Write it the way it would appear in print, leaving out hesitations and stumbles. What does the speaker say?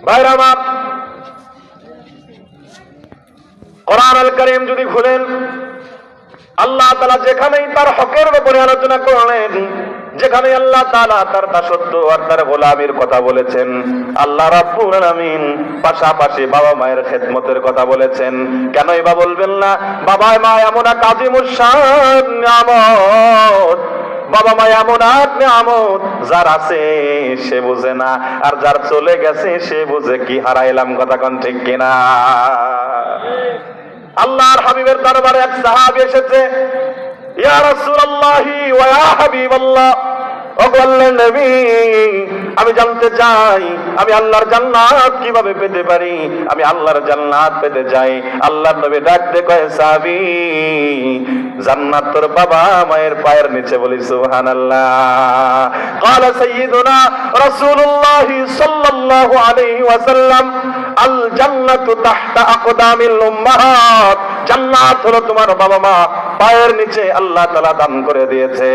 ভাইরা আমার, কোরআন আল কারীম যদি খুলেন, আল্লাহ তাআলা যেখানেই তার হকের ব্যাপারে আলোচনা করলেন, যেখানে আল্লাহ তাআলা তার দাসত্ব আর তার গোলামির কথা বলেছেন, আল্লাহ রাব্বুল আলামিন পাশাপাশি বাবা মায়ের খেদমতের কথা বলেছেন। কেনই বা বলবেন না? বাবা মা এমন এক আযীমুশ শান নিয়ামত, বাবা মা এমন এক নিয়ামত, যার আছে সে বুঝে না, আর যার চলে গেছে সে বুঝে কি হারাইলাম। কথা কোন ঠিক কিনা? আল্লাহর হাবিবের দরবারে এক সাহাবী এসেছে, ইয়া রাসূলুল্লাহি ওয়া ইয়া হাবিবাল্লাহ, ও আল্লাহর নবী, আমি জানতে চাই আমি আল্লাহর জান্নাত কিভাবে পেতে পারি, আমি আল্লাহর জান্নাত পেতে চাই। আল্লাহর নবী ডাকতে কয়, সাহাবী, জান্নাত তোর বাবা মায়ের পায়ের নিচে। বলি সুবহানাল্লাহ। قال سيدنا رسول الله صلى الله عليه وسلم الجنة تحت أقدام الأمهات, জান্নাত হলো তোমার বাবা মা পায়ের নিচে আল্লাহ তাআলা দান করে দিয়েছে।